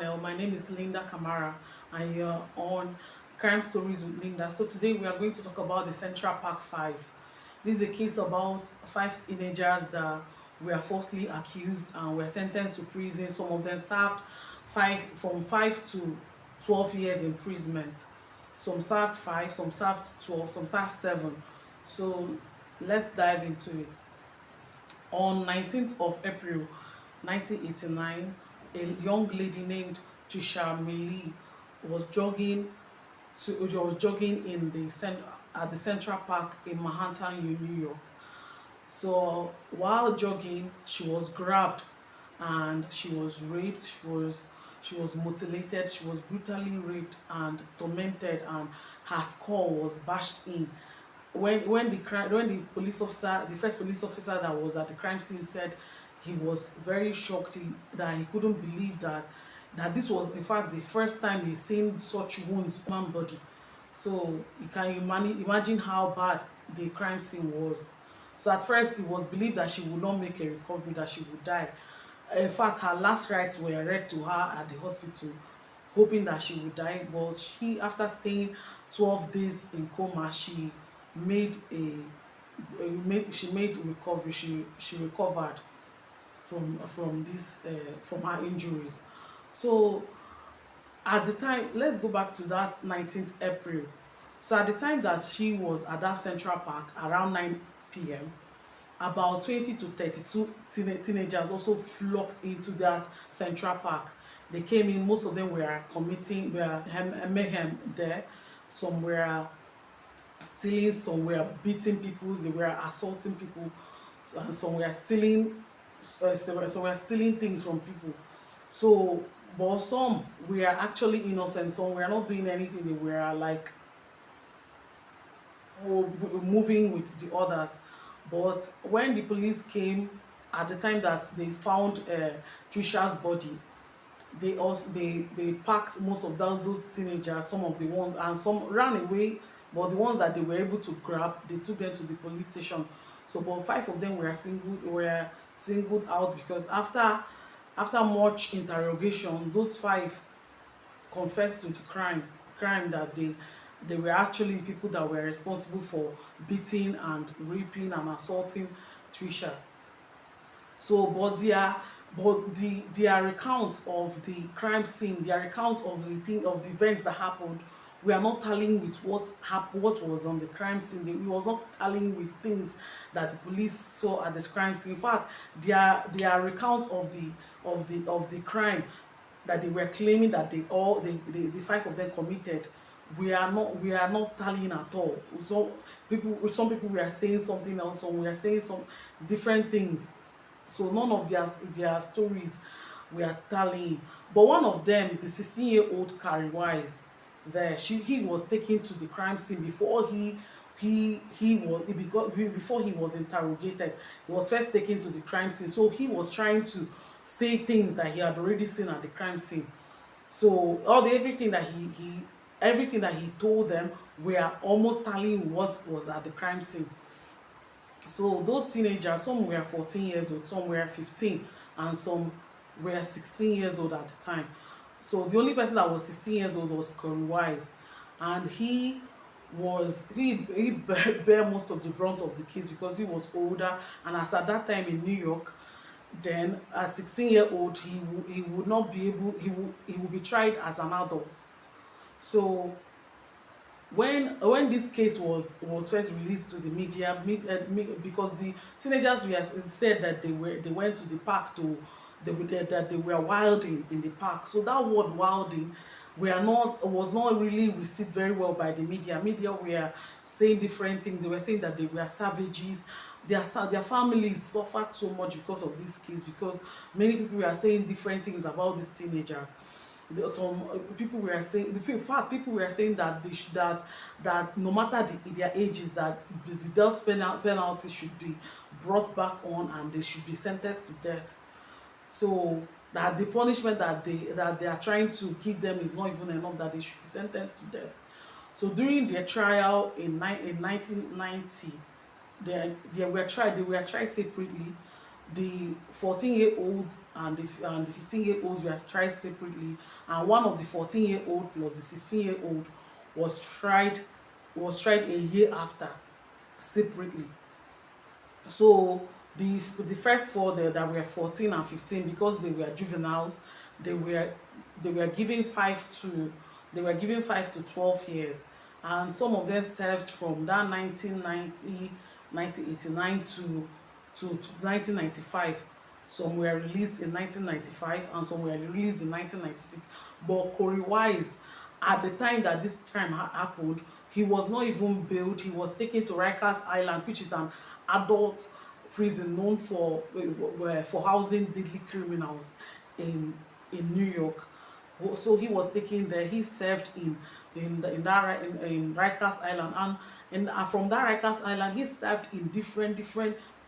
channel. My name is Linda Kamara and you're on Crime Stories with Linda. So today we are going to talk about the Central Park 5. This is a case about 5 teenagers that were falsely accused and were sentenced to prison. Some of them served from 5 to 12 years imprisonment. Some served 5, some served 12, some served 7. So let's dive into it. On 19th of April 1989, a young lady named Trisha Meili was jogging in at the Central Park in Manhattan, New York. So while jogging, she was grabbed and she was raped. She was mutilated. She was brutally raped and tormented, and her skull was bashed in. When the police officer, the first police officer that was at the crime scene, said he was very shocked, that he couldn't believe that this was in fact the first time he's seen such wounds on human body. So you can imagine how bad the crime scene was. So at first it was believed that she would not make a recovery, that she would die. In fact, her last rites were read to her at the hospital, hoping that she would die. But after staying 12 days in coma, she made recovery. She recovered from her injuries. So at the time, let's go back to that 19th April. So at the time that she was at that Central Park around 9 p.m., about 20 to 32 teenagers also flocked into that Central Park. They came in, most of them were committing mayhem there. Some were stealing, some were beating people, they were assaulting people, and some were stealing, some were stealing things from people. So, but some were actually innocent, some were not doing anything, they were like moving with the others. But when the police came at the time that they found Trisha's body, they packed most of those teenagers, some of the ones, and some ran away, but the ones that they were able to grab, they took them to the police station. So but 5 of them were singled out, because after much interrogation, those 5 confessed to the crime that they were actually people that were responsible for beating and raping and assaulting Trisha. So their accounts of the crime scene, their account of the events that happened, we are not tallying with what was on the crime scene. It was not tallying with things that the police saw at the crime scene. In fact, their account of the crime that they were claiming that the 5 of them committed, we are not tallying at all. Some people were saying something else, some were saying some different things. So none of their stories were tallying. But one of them, the 16-year-old Carrie Wise, he was taken to the crime scene before before he was interrogated. He was first taken to the crime scene, so he was trying to say things that he had already seen at the crime scene. So everything that he told them were almost tallying what was at the crime scene. So those teenagers, some were 14 years old, some were 15, and some were 16 years old at the time. So the only person that was 16 years old was Corey Wise, and he bear most of the brunt of the case because he was older, and as at that time in New York, then as 16-year-old, he would not be able he would be tried as an adult. So when this case was first released to the media, because the teenagers were said that they went to the park that they were wilding in the park. So that word wilding was not really received very well by the media. Media were saying different things. They were saying that they were savages. Their families suffered so much because of this case, because many people were saying different things about these teenagers. Some people were saying, in fact, people were saying that that no matter their ages, that the death penalty should be brought back on, and they should be sentenced to death. So that the punishment that they are trying to give them is not even enough, that they should be sentenced to death. So during their trial in 1990, they were tried separately. the 14-year-olds and the 15-year-olds were tried separately, and one of the 14-year-old plus the 16-year-old was tried a year after, separately. So the first four there that were 14 and 15, because they were juveniles, they were they were given 5 to 12 years, and some of them served from that 1990, 1989 to 1995. Some were released in 1995 and some were released in 1996. But Corey Wise, at the time that this crime happened, he was not even bailed. He was taken to Rikers Island, which is an adult prison known for housing deadly criminals in New York. So he was taken there. He served in Rikers Island, and from that Rikers Island, he served in different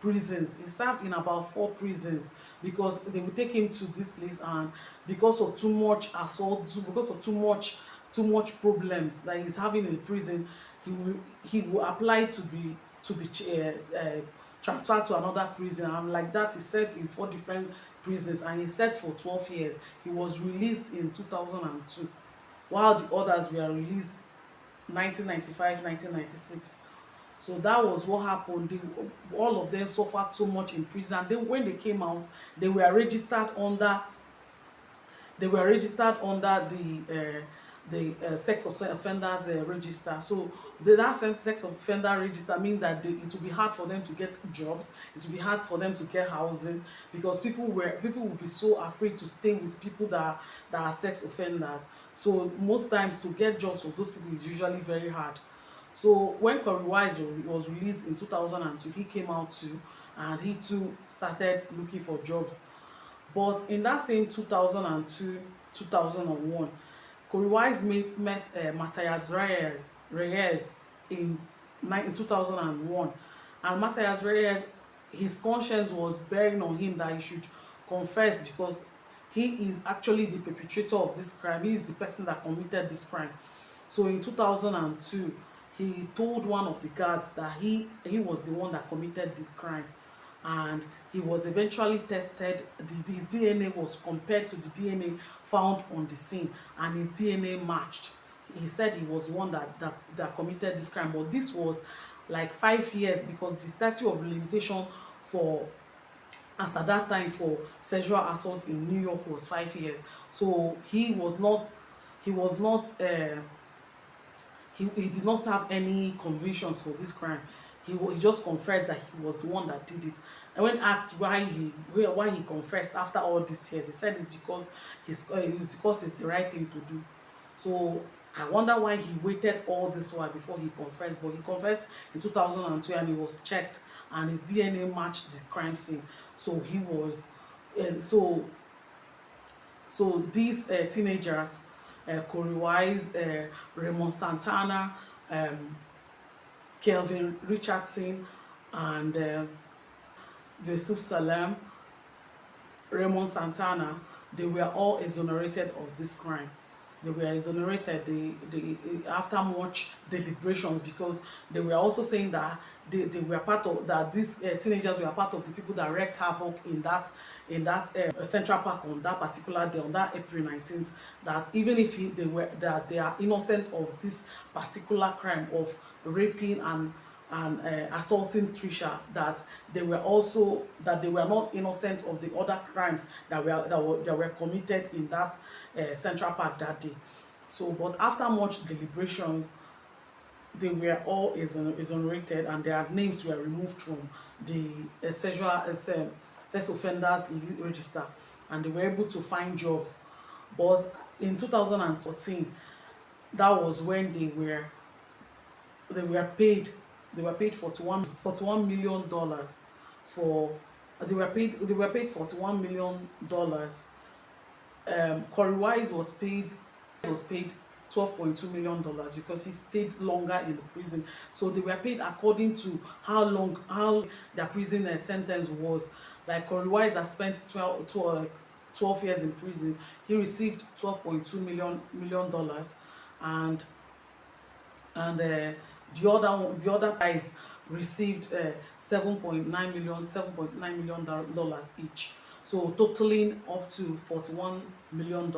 prisons. He served in about 4 prisons, because they would take him to this place, and because of too much assault, because of too much problems that he's having in prison, he will apply to be transferred to another prison, and like that he served in 4 different prisons, and he served for 12 years. He was released in 2002, while the others were released 1995, 1996. So that was what happened. All of them suffered so much in prison. When they came out, they were registered under the sex offenders register. So that sex offender register means that it will be hard for them to get jobs. It will be hard for them to get housing, because people will be so afraid to stay with people that are sex offenders. So most times to get jobs for those people is usually very hard. So when Corey Wise was released in 2002, he came out too, and he too started looking for jobs. But in that same 2002, 2001, Corey Wise met Matthias Reyes in 2001. And Matthias Reyes, his conscience was bearing on him that he should confess, because he is actually the perpetrator of this crime. He is the person that committed this crime. So in 2002, he told one of the guards that he was the one that committed the crime, and he was eventually tested. His DNA was compared to the DNA found on the scene, and his DNA matched. He said he was the one that committed this crime, but this was like 5 years, because the statute of limitation for as at that time for sexual assault in New York was 5 years. So he was not he did not serve any convictions for this crime. He just confessed that he was the one that did it. And when asked why he confessed after all these years, he said it's because it's the right thing to do. So I wonder why he waited all this while before he confessed. But he confessed in 2002, and he was checked, and his DNA matched the crime scene. So he was so these teenagers, Corey Wise, Raymond Santana, Kelvin Richardson, and Yusuf Salem, Raymond Santana, they were all exonerated of this crime. They were exonerated after much deliberations, because they were also saying that they were part of that. These teenagers were part of the people that wreaked havoc in that Central Park on that particular day, on that April 19th. That even if they are innocent of this particular crime of raping and assaulting Trisha, that they were not innocent of the other crimes that were committed in that Central Park that day. So, but after much deliberations, they were all exonerated, and their names were removed from the sex offenders register, and they were able to find jobs. But in 2014, that was when they were paid 41 million dollars for they were paid 41 million dollars. Corey Wise was paid 12.2 million dollars, because he stayed longer in the prison. So they were paid according to how their prison sentence was. Like Corey Wise has spent 12 years in prison. He received 12.2 million dollars, and the other guys received 7.9 million dollars each, so totaling up to $41 million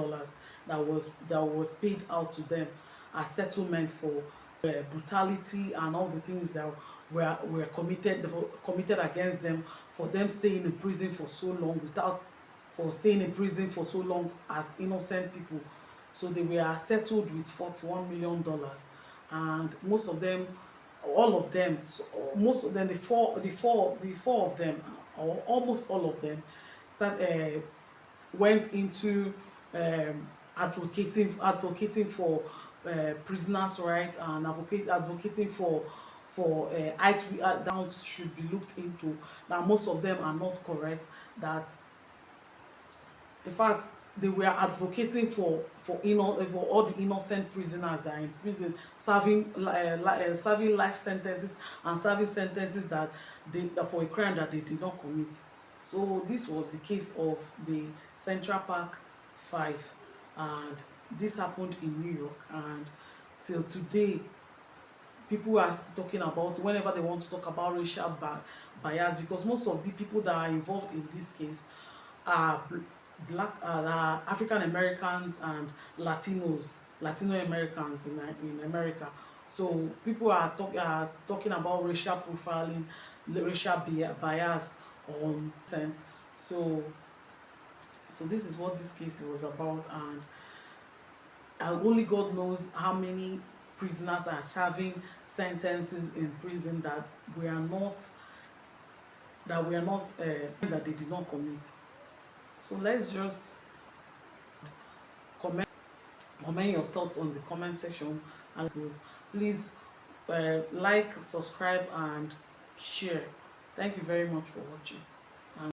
that was paid out to them as settlement for brutality and all the things that were committed against them, for them staying in prison for so long without for staying in prison for so long as innocent people. So they were settled with $41 million, and most of them, all of them, so most of them, the four of them, or almost all of them, went into advocating for prisoners' rights, and advocating for downs should be looked into. Now most of them are not correct. That in fact they were advocating for all the innocent prisoners that are in prison, serving life sentences and serving sentences that for a crime that they did not commit. So this was the case of the Central Park Five, and this happened in New York. And till today, people are still talking about, whenever they want to talk about racial bias, because most of the people that are involved in this case are are African Americans and Latino Americans in America. So people are talking about racial profiling, racial bias on consent. So this is what this case was about, and only God knows how many prisoners are serving sentences in prison that they did not commit. So let's just comment comment your thoughts on the comment section, and goes. Please like, subscribe, and share. Thank you very much for watching.